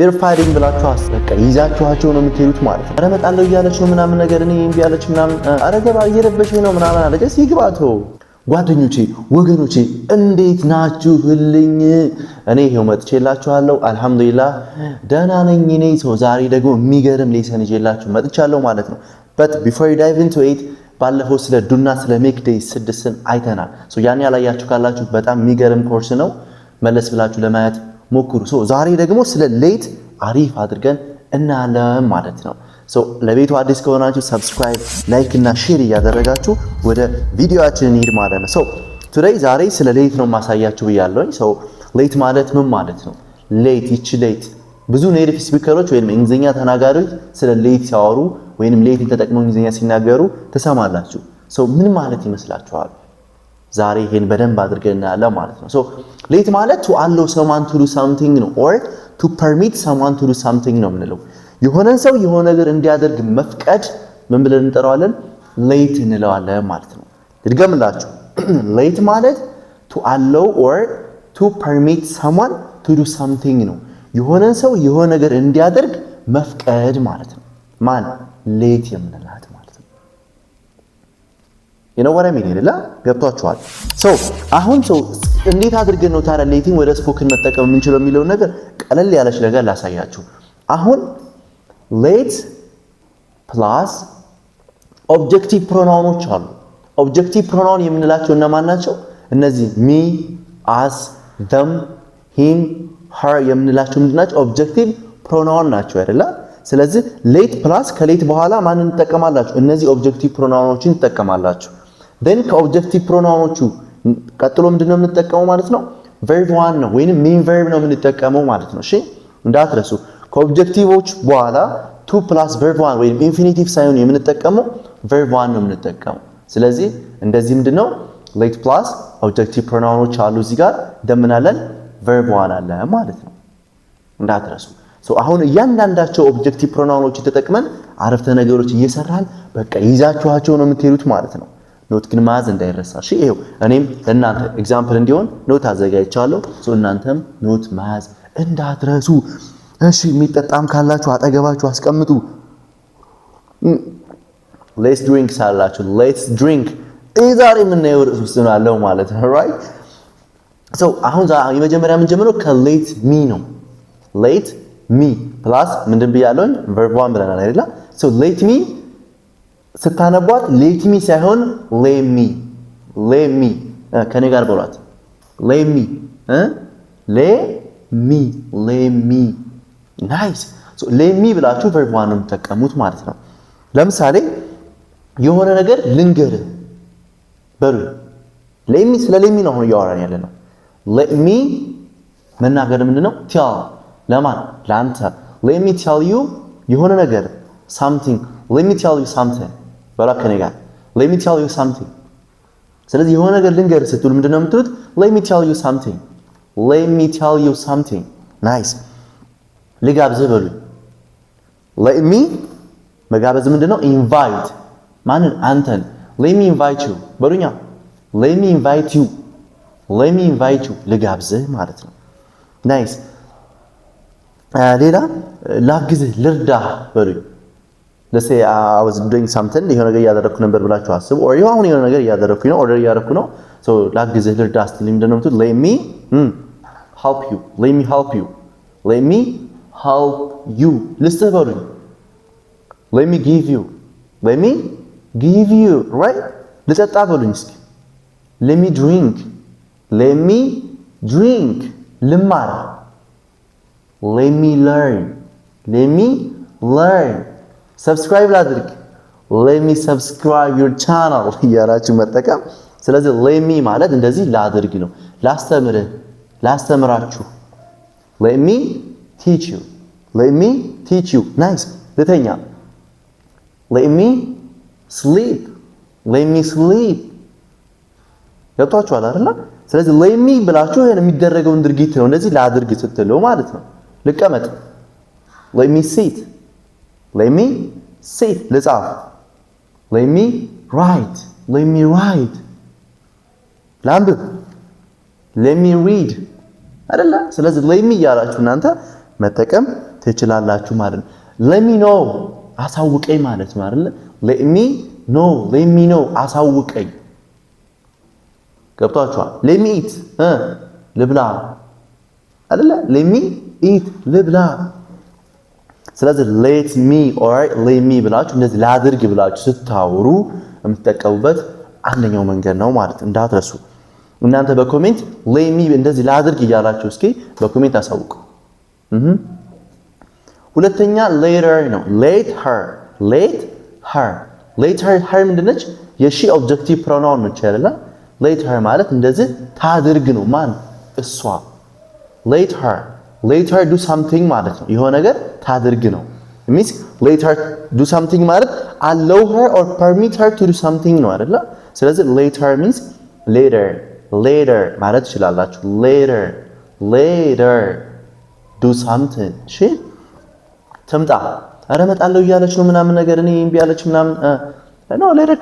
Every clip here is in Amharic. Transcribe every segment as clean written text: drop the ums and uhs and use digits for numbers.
they're fighting ብላችሁ አስበቃ ይዛችኋቸው ነው የምትሄዱት ማለት ነው። አረመጣለሁ እያለች ነው ምናምን ነገር እኔ እምቢ ያለች ምናምን አረገባ እየረበሸኝ ነው ምናምን አለ። ጀስ ይግባቶ ጓደኞቼ ወገኖቼ እንዴት ናችሁልኝ? እኔ ይሄው መጥቼላችኋለሁ። አልহামዱሊላህ ደህና ነኝ እኔ። ሰው ዛሬ ደግሞ የሚገርም ሌሰን ይዤላችሁ መጥቻለሁ ማለት ነው። but before you dive into it ባለፈው ስለ ዱና ስለ ሜክ ዴይ 6ን አይተናል። ሶ ያን ያላያችሁ ካላችሁ በጣም የሚገርም ኮርስ ነው። መለስ ብላችሁ ለማየት ሞክሩ። ሶ ዛሬ ደግሞ ስለ ሌት አሪፍ አድርገን እናያለን ማለት ነው። ሶ ለቤቱ አዲስ ከሆናችሁ ሰብስክራይብ፣ ላይክ እና ሼር እያደረጋችሁ ወደ ቪዲዮአችን እንሂድ ማለት ነው። ሶ ቱዴይ ዛሬ ስለ ሌት ነው ማሳያችሁ ብያለሁኝ። ሶ ሌት ማለት ምን ማለት ነው? ሌት ይቺ ሌት ብዙ ኔቲቭ ስፒከሮች ወይም እንግሊዝኛ ተናጋሪዎች ስለ ሌት ሲያወሩ ወይም ሌት ተጠቅመው እንግሊዝኛ ሲናገሩ ትሰማላችሁ። ሶ ምን ማለት ይመስላችኋል? ዛሬ ይሄን በደንብ አድርገን እናያለን ማለት ነው። ሶ ሌት ማለት to allow someone to do something ነው or to permit someone to do something ነው የምንለው። የሆነን ሰው የሆነ ነገር እንዲያደርግ መፍቀድ ምን ብለን እንጠራዋለን? ሌት እንለዋለን ማለት ነው። ልድገምላችሁ። ሌት ማለት to allow or to permit someone to do something ነው። የሆነን ሰው የሆነ ነገር እንዲያደርግ መፍቀድ ማለት ነው። ማን? ሌት የምንላት ማለት ነው። you know what I mean አይደለ? ገብቷችኋል? ሶ አሁን እንዴት አድርገን ነው ታዲያ ሌቲንግ ወደ ስፖክን መጠቀም የምንችለው የሚለው ነገር ቀለል ያለች ነገር ላሳያችሁ። አሁን ሌት ፕላስ ኦብጀክቲቭ ፕሮናውኖች አሉ። ኦብጀክቲቭ ፕሮናውን የምንላቸው እነማን ናቸው? እነዚህ ሚ፣ አስ፣ them፣ him፣ her የምንላቸው ምንድናቸው? ኦብጀክቲቭ ፕሮናውን ናቸው አይደለ? ስለዚህ ሌት ፕላስ ከሌት በኋላ ማንን እንጠቀማላችሁ? እነዚህ ኦብጀክቲቭ ፕሮናውኖችን እንጠቀማላችሁ። then ከኦብጀክቲቭ ፕሮናውኖቹ ቀጥሎ ምንድነው የምንጠቀመው ማለት ነው? verb 1 ነው ወይንም ሜን verb ነው የምንጠቀመው ማለት ነው። እሺ እንዳትረሱ። ከኦብጀክቲቮች በኋላ to plus verb 1 ወይንም ኢንፊኒቲቭ ሳይሆን የምንጠቀመው verb 1 ነው የምንጠቀመው። ስለዚህ እንደዚህ ምንድነው ሌት ፕላስ ኦብጀክቲቭ ፕሮናውኖች አሉ እዚህ ጋር ደምናለን verb 1 አለ ማለት ነው። እንዳትረሱ። ሶ አሁን እያንዳንዳቸው ኦብጀክቲቭ ፕሮናውኖች ተጠቅመን አረፍተ ነገሮች እየሰራን በቃ ይዛችኋቸው ነው የምትሄዱት ማለት ነው። ኖት ግን ማዝ እንዳይረሳ። እሺ ይሄው እኔም ለእናንተ ኤግዛምፕል እንዲሆን ኖት አዘጋጅቻለሁ። ሶ እናንተም ኖት ማዝ እንዳትረሱ። እሺ የሚጠጣም ካላችሁ አጠገባችሁ አስቀምጡ። ሌትስ ድሪንክ ሳላችሁ ሌትስ ድሪንክ ዛሬ የምናየው ርዕስ ውስጥ ነው ያለው ማለት ነው። ራይት ሶ አሁን የመጀመሪያ የምንጀምረው ከሌት ሚ ነው። ሌት ሚ ፕላስ ምንድን ብያለሁኝ? verb 1 ብለናል አይደል? ሶ ሌት ሚ ስታነቧት ሌት ሚ ሳይሆን ሌሚ ሌሚ ከኔ ጋር በሏት። ሌሚ ሌሚ ሌሚ ናይስ። ሶ ሌሚ ብላችሁ verb 1 ነው የምትጠቀሙት ማለት ነው። ለምሳሌ የሆነ ነገር ልንገር በሉ። ሌሚ ስለ ሌሚ ነው አሁን እያወራን ያለ ነው። ሌሚ መናገር ምንድነው? tell ለማን? ለአንተ። let me tell you የሆነ ነገር something let me tell you something በላ ከኔ ጋር let me tell you something። ስለዚህ የሆነ ነገር ልንገር ስትሉ ምንድነው የምትሉት? let me tell you something let me tell you something nice። ልጋብዝህ በሉ። let me መጋበዝ ምንድነው? invite ማንን? አንተን። let me invite you በሉኛ። let me invite you let me invite you ልጋብዝህ ማለት ነው። ናይስ። ሌላ ላግዝህ ልርዳህ በሉኝ። let's say I was doing something የሆነ ነገር እያደረኩ ነበር ብላችሁ አስቡ። or አሁን የሆነ ነገር እያደረኩ ነው ኦርደር እያደረኩ ነው። so ላግዝህ ልርዳህ ስትል ምንድነው የምትሉት? let me help you let me help you let me help you ልስጥህ በሉኝ። let me give you let me give you right ልጠጣ በሉኝ እስኪ። let me drink let me drink ልማር let me learn let me learn subscribe ላድርግ let me subscribe your channel እያላችሁ መጠቀም። ስለዚህ let me ማለት እንደዚህ ላድርግ ነው። ላስተምርህ ላስተምራችሁ let me teach you let me teach you nice። ልተኛ let me sleep let me sleep ገብቷችኋል አይደል? ስለዚህ let me ብላችሁ ይሄን የሚደረገውን ድርጊት ነው እንደዚህ ላድርግ ስትለው ማለት ነው። ልቀመጥ let me sit let me sit ልጻፍ let me write let me write ላንብብ let me read አይደለ? ስለዚህ let me እያላችሁ እናንተ መጠቀም ትችላላችሁ ማለት ነው። let me know አሳውቀኝ ማለት ነው አይደል? let me know አሳውቀኝ ገብቷችኋል? let me eat ልብላ አይደለ? let me eat ልብላ። ስለዚህ let me or let me ብላችሁ እንደዚህ ላድርግ ብላችሁ ስታወሩ የምትጠቀሙበት አንደኛው መንገድ ነው ማለት እንዳትረሱ። እናንተ በኮሜንት let me እንደዚህ ላድርግ እያላችሁ እስኪ በኮሜንት አሳውቁ። ሁለተኛ later ነው። later ምንድነች? የሺ ኦብጀክቲቭ ፕሮናውን ነች አይደል? later ማለት እንደዚህ ታድርግ ነው። ማን? እሷ። later do something ማለት ነው። የሆነ ነገር ታድርግ ነው። means later do something ማለት allow her or permit her to do something ነው አይደል? ስለዚህ later means later ማለት ትችላላችሁ። later do something እሺ። ትምጣ ኧረ እመጣለሁ እያለች ነው ምናምን ነገር እኔ እምቢ አለች ምናምን no later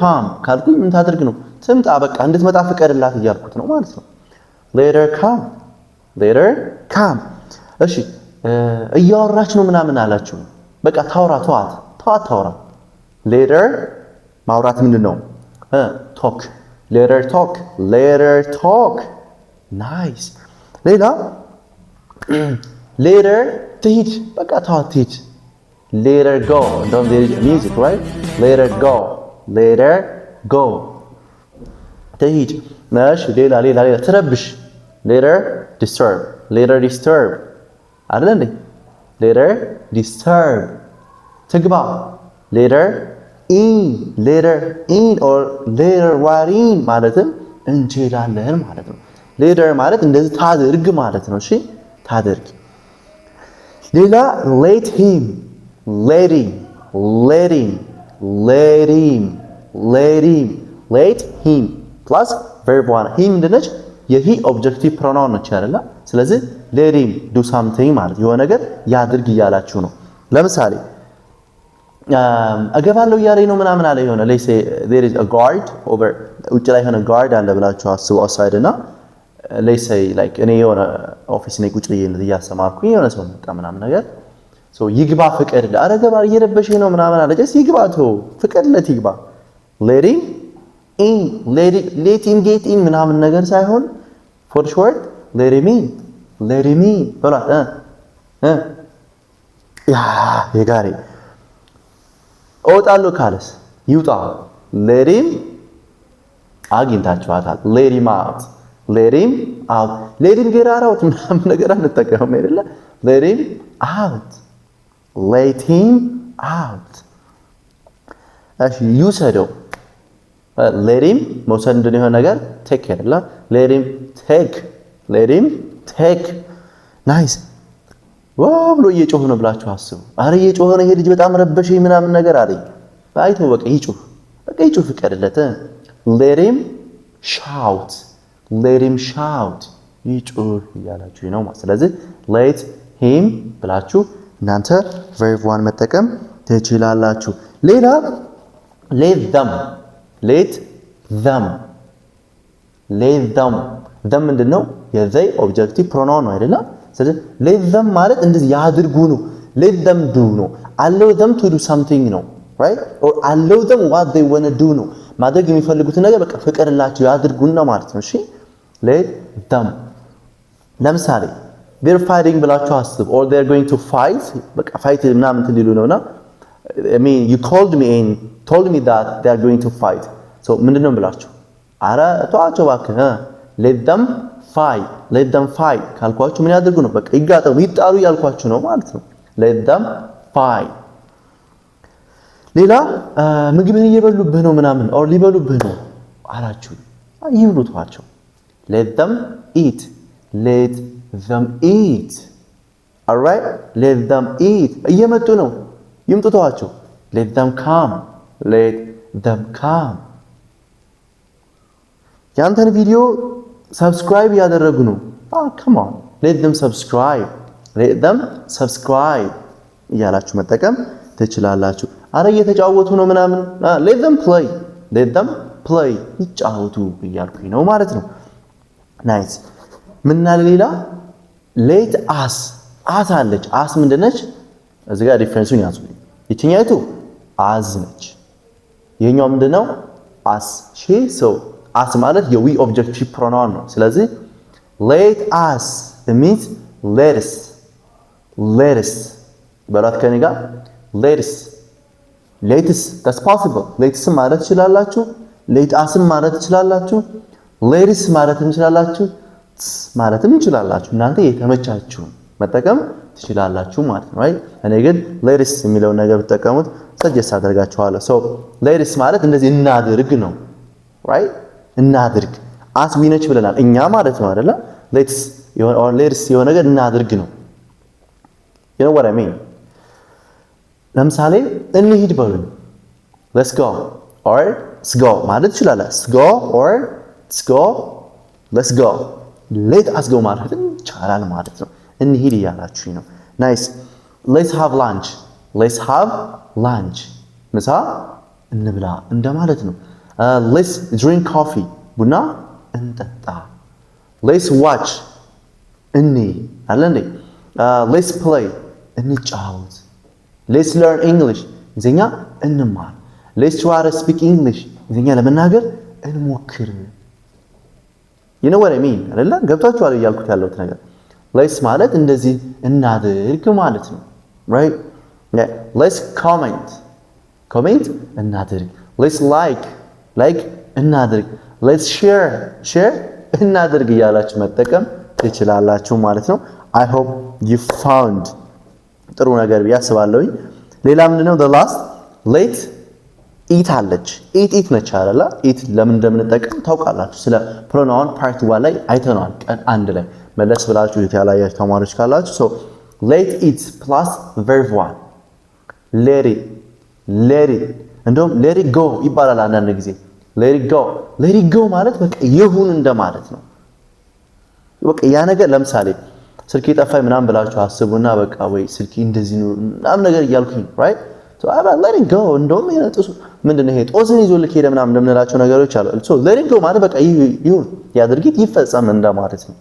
come ካልኩኝ ምን ታድርግ ነው? ትምጣ በቃ እንድትመጣ ፍቀድላት እያልኩት ነው ማለት ነው። later come እሺ። እያወራች ነው ምናምን አላችሁ በቃ ታውራ ታውራ። later ማውራት ምንድን ነው? talk nice። ሌላ later ትሂድ በቃ ተዋት ትሂድ። later go don't there is music right? later go ትሂድ። እሺ ሌላ ትረብሽ later disturb አይደል እንዴ? later disturb ትግባ later in or later writing ማለትም እንችላለን ማለት ነው። later ማለት እንደዚህ ታድርግ ማለት ነው። እሺ ታድርግ። ሌላ let him plus verb 1 him ምንድነች? የሂ ኦብጀክቲቭ ፕሮናውን ነች አይደል? ስለዚህ let him do something ማለት የሆነ ነገር ያድርግ እያላችሁ ነው። ለምሳሌ እገባለሁ እያለኝ ነው ምናምን አለ የሆነ let's say there is a guard over ውጭ ላይ የሆነ guard አለ ብላችሁ አስቡ outside እና let's say like እኔ የሆነ ኦፊስ ላይ ቁጭ ብዬ እያስተማርኩኝ የሆነ ሰው መጣ ምናምን ነገር so ይግባ ፍቀድ ኧረ ገባ እየረበሸኝ ነው ምናምን አለ just ይግባ ፍቀድለት ይግባ let him get in ምናምን ነገር ሳይሆን for short let him in በሏት ያ የጋሪ እወጣለሁ ካለስ ይውጣ let him አግኝታችኋታል let him out let him get out ምናምን ነገር አንጠቀምም አይደለ? let him out እሺ ይውሰደው let him መውሰድ እንደሆነ ነገር take አይደለ? let him take nice ዋው ብሎ እየጮህ ነው ብላችሁ አስቡ። አረ እየጮህ ነው ይሄ ልጅ በጣም ረበሸኝ ምናምን ነገር አለኝ ባይቶ በቃ ይጮህ ፍቀድለት let him shout ይጮህ እያላችሁ ነው ማለት። ስለዚህ let him ብላችሁ እናንተ verb 1 መጠቀም ትችላላችሁ። ሌላ let them ምንድነው? የዘይ ኦብጀክቲቭ ፕሮናውን ነው አይደል? ስለዚህ let them ማለት እንደዚህ ያድርጉ ነው። let them do ነው። allow them to do something ነው right or allow them what they want to do ነው። ማድረግ የሚፈልጉትን ነገር በቃ ፍቀድላቸው ያድርጉና ማለት ነው። እሺ let them ለምሳሌ they're fighting ብላችሁ አስብ or they're going to fight በቃ fight ምናምን ትልሉ ነውና I mean you called me and told me that they are going to fight so ምንድነው ብላችሁ አረ ተዋቸው እባክህ let them fight ካልኳችሁ ምን ያድርጉ ነው? በቃ ይጋጠሙ ይጣሉ ያልኳችሁ ነው ማለት ነው። let them fight። ሌላ ምግብን እየበሉብህ ነው ምናምን or ሊበሉብህ ነው አላችሁ ይብሉቷቸው let them eat alright let them eat እየመጡ ነው ይምጡቷቸው let them come ያንተን ቪዲዮ ሰብስክራይብ ያደረጉ ነው come on let them subscribe እያላችሁ መጠቀም ትችላላችሁ። አረ እየተጫወቱ ነው ምናምን let them play ይጫወቱ እያልኩኝ ነው ማለት ነው። ናይስ ምንና ሌላ let አስ አለች። አስ ምንድነች? እዚህ ጋር ዲፈረንሱን ያዙ። የትኛይቱ አዝ ነች። ይሄኛው ምንድነው? አስ ሺ ሶ አስ ማለት የዊ ኦብጀክቲቭ ፕሮናውን ነው። ስለዚህ let us it means let us በላት ከኔ ጋር let's that's possible let's ማለት ትችላላችሁ let us ማለት ትችላላችሁ let's ማለትም ትችላላችሁ ማለትም ትችላላችሁ እናንተ የተመቻችሁ መጠቀም ትችላላችሁ ማለት ነው right እኔ ግን let's የሚለው ነገር ብትጠቀሙት ሰጀስት አደርጋችኋለሁ so let's ማለት እንደዚህ እናድርግ ነው right እናድርግ as ዊነች ብለናል እኛ ማለት ነው አይደለ let's የሆነ ነገር እናድርግ ነው you know what I mean ለምሳሌ እንሂድ በሉኝ let's go or let's go ማለት ይችላል let's go or let's go let's go let us go ማለት ይቻላል ማለት ነው እንሂድ እያላችሁኝ ነው nice let's have lunch ምሳ እንብላ እንደማለት ነው let's drink coffee ቡና እንጠጣ let's watch እኔ አለ እንዴ let's play እንጫወት let's learn English እንግሊዝኛ እንማር let's try to speak English እንግሊዝኛ ለመናገር እንሞክር you know what I mean አይደለ ገብታችኋል እያልኩት ያለሁት ነገር let's ማለት እንደዚህ እናድርግ ማለት ነው right yeah let's comment እናድርግ let's like እናድርግ let's share እናድርግ እያላችሁ መጠቀም ትችላላችሁ ማለት ነው I hope you found ጥሩ ነገር ያስባለሁኝ ሌላ ምንድነው the last let eat አለች eat ነች አይደለ eat ለምን እንደምንጠቀም ታውቃላችሁ ስለ pronoun part 1 ላይ አይተናል ቀን አንድ ላይ መለስ ብላችሁ የተያላያችሁ ተማሪዎች ካላችሁ so let eat plus verb 1 let it እንደውም let it go ይባላል አንዳንድ ጊዜ let it go ማለት በቃ ይሁን እንደማለት ነው በቃ ያ ነገር ለምሳሌ ስልኬ ጠፋኝ ምናምን ብላችሁ አስቡና በቃ ወይ ስልኬ እንደዚህ ነው ምናምን ነገር እያልኩኝ right so I let it go እንደውም የነጥሱ ምንድነው ይሄ ጦስን ይዞልክ ሄደ ምናምን እንደምንላቸው ነገሮች አሉ so let it go ማለት በቃ ይሁን ያ ድርጊት ይፈጸም እንደማለት ነው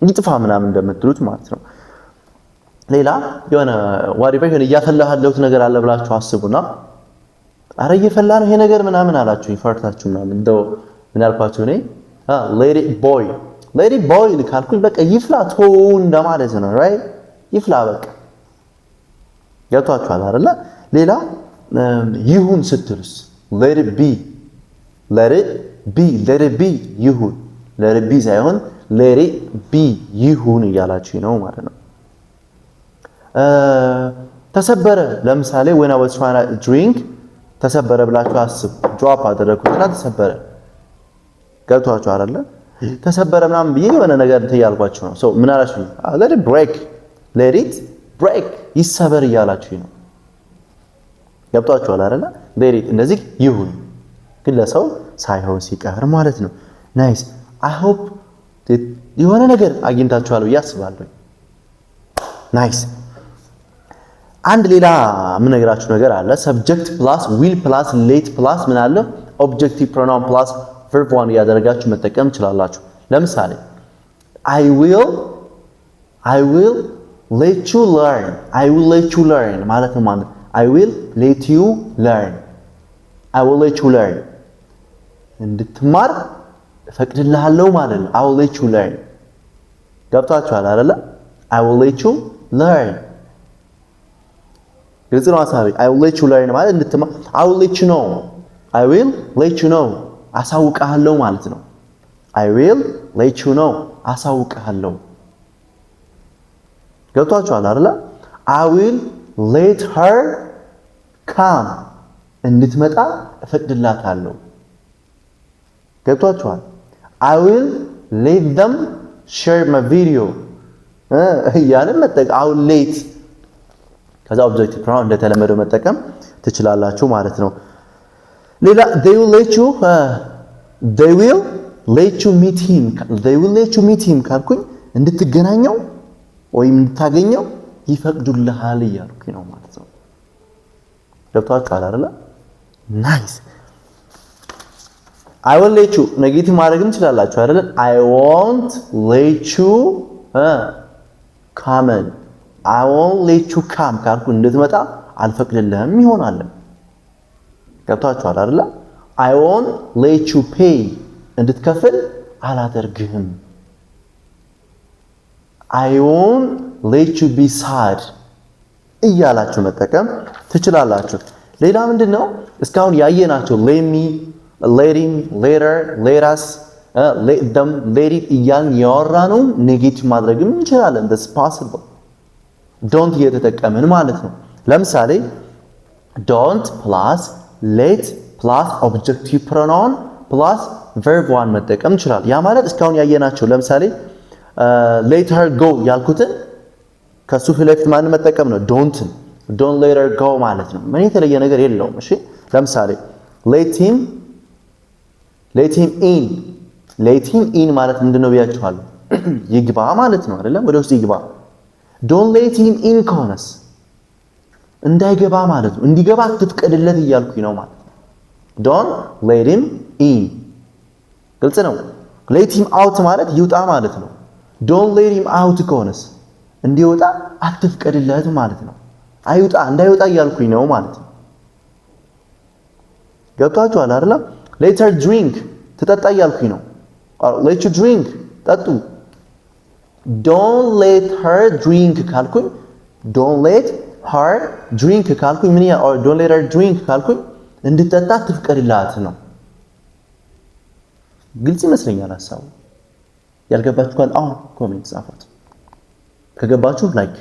ይጥፋ ምናምን እንደምትሉት ማለት ነው ሌላ የሆነ ዋሪፋይ የሆነ እያፈላሃለሁት ነገር አለ ብላችሁ አስቡና አረ እየፈላ ነው ይሄ ነገር ምናምን አላችሁ ይፈርታችሁ ምናምን እንደው ምን ያልኳችሁ እኔ let it boil ካልኩኝ በቃ ይፍላ ተው እንደማለት ነው right ይፍላ በቃ ያቷችኋል አይደለ ሌላ ይሁን ስትሉስ let it be ይሁን let it be ሳይሆን let it be ይሁን እያላችሁ ነው ማለት ነው ተሰበረ ለምሳሌ when I was trying to drink ተሰበረ ብላችሁ አስቡ ድሮፕ አደረኩትና ተሰበረ ገብቷችሁ አይደለ ተሰበረ ምናምን ብዬ የሆነ ነገር ትያልኳችሁ ነው so ምን አላችሁ let it break ይሰበር እያላችሁ ነው ገብቷችሁ አይደለ let it እንደዚህ ይሁን ግን ለሰው ሳይሆን ሲቀር ማለት ነው nice I hope የሆነ ነገር አግኝታችኋል ብዬ አስባለሁ nice አንድ ሌላ ምን ነገራችሁ ነገር አለ subject plus will plus let plus ምን አለ objective pronoun plus verb 1 ያደረጋችሁ መጠቀም ትችላላችሁ ለምሳሌ I will let you learn ማለት ነው ማለት I will let you learn እንድትማር እፈቅድልሃለሁ ማለት ነው I will let you learn ገብታችኋል አይደለ I will let you learn ግልጽ ነው ሐሳቤ I will let you learn ማለት እንድትማር I will let you know አሳውቅሃለሁ ማለት ነው I will let you know አሳውቅሃለሁ ገብቷችኋል አይደለ I will let her come እንድትመጣ እፈቅድላታለሁ ገብቷችኋል I will let them share my video ያንን መጠቀም I will let ከዛ ኦብጀክቲቭ ፕሮናውን እንደተለመደው መጠቀም ትችላላችሁ ማለት ነው ሌላ they will let you meet him ካልኩኝ እንድትገናኘው ወይም እንድታገኘው ይፈቅዱልሃል እያልኩኝ ነው ማለት ነው ገብቷችኋል አይደለ ናይስ I will let you ኔጌቲቭ ማድረግም ትችላላችሁ አይደለ I won't let you come I won't let you come ካልኩ እንድትመጣ አልፈቅድልህም ይሆናል። ገብታችኋል አይደል? I won't let you pay እንድትከፍል አላደርግህም። I won't let you be sad እያላችሁ መጠቀም ትችላላችሁ። ሌላ ምንድነው እስካሁን ያየናቸው let me, let him, later, let us, let them, let it እያልን ያወራነው ኔጌቲቭ ማድረግም እንችላለን። that's possible don't እየተጠቀምን ማለት ነው። ለምሳሌ don't plus let plus objective pronoun plus verb 1 መጠቀም ይችላል። ያ ማለት እስካሁን ያየናቸው ለምሳሌ let her go ያልኩትን ከሱ ፊት ለፊት ማን መጠቀም ነው? don't let her go ማለት ነው። ምን የተለየ ነገር የለውም። እሺ ለምሳሌ let him in ማለት ምንድነው ብያችኋለሁ? ይግባ ማለት ነው አይደለም? ወደ ውስጥ ይግባ። don't let him in ከሆነስ እንዳይገባ ማለት ነው። እንዲገባ አትፍቀድለት እያልኩኝ ነው ማለት ነው። don't let him in ግልጽ ነው። let him out ማለት ይውጣ ማለት ነው። don't let him out ከሆነስ እንዲወጣ አትፍቀድለት ማለት ነው። አይውጣ እንዳይወጣ እያልኩኝ ነው ማለት ነው። ገብታችኋል አይደል? let her drink ትጠጣ እያልኩኝ ነው። let you drink ጠጡ። don't let her drink ካልኩኝ don't let her drink ካልኩኝ ምን or don't let her drink ካልኩኝ እንድትጠጣ አትፍቀድላት ነው። ግልጽ ይመስለኛል ሐሳቡ። ያልገባችሁ ካል ኮሜንት ጻፉት። ከገባችሁ ላይክ።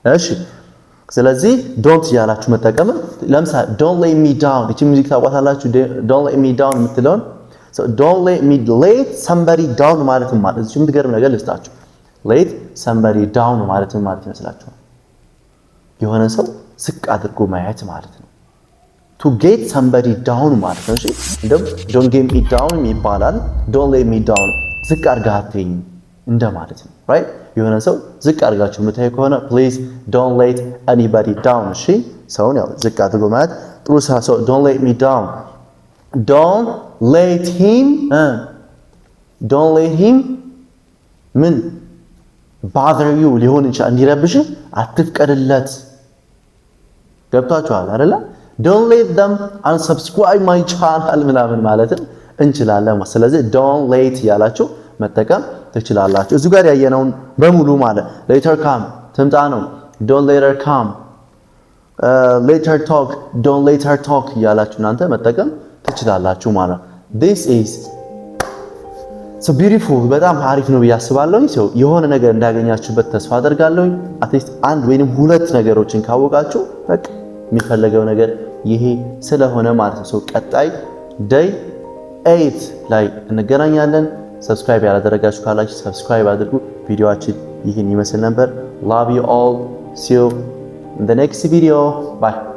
እሺ ስለዚህ don't ያላችሁ መጠቀም ለምሳሌ don't let me down እቺ ሙዚቃ ታውቃላችሁ? don't let me down የምትለውን so don't let somebody down ማለት እዚህ የምትገርም ነገር ልስጣችሁ። let somebody down ማለት ይመስላችኋል? የሆነ ሰው ዝቅ አድርጎ ማየት ማለት ነው። to get somebody down ማለት ነው። እሺ don't get me down ይባላል። don't let me down ዝቅ አድርጋትኝ እንደማለት ነው። right የሆነ ሰው ዝቅ አድርጋችሁ የምታይ ከሆነ please don't let anybody down እሺ ሰውን ያው ዝቅ አድርጎ ማለት ጥሩ ሰው don't let me down don't let him ምን bother you ሊሆን ይችላል እንዲረብሽ አትፍቀድለት። ገብታችኋል አይደለ? don't let them unsubscribe my channel ምናምን ማለትም እንችላለን። ስለዚህ don't let ያላችሁ መጠቀም ትችላላችሁ። እዚህ ጋር ያየነውን በሙሉ ማለት let her come ትምጣ ነው። don't let her come let her talk don't let her talk ያላችሁ እናንተ መጠቀም ትችላላችሁ ማለት this is so beautiful በጣም አሪፍ ነው ብዬ አስባለሁ። የሆነ ነገር እንዳገኛችሁበት ተስፋ አደርጋለሁ። አትሊስት አንድ ወይንም ሁለት ነገሮችን ካወቃችሁ በቃ የሚፈልገው ነገር ይሄ ስለሆነ ማለት ነው። ቀጣይ day 8 ላይ እንገናኛለን። ሰብስክራይብ ያላደረጋችሁ ካላችሁ ሰብስክራይብ አድርጉ። ቪዲዮአችን ይህን ይመስል ነበር። love you all, see you in the next video, bye.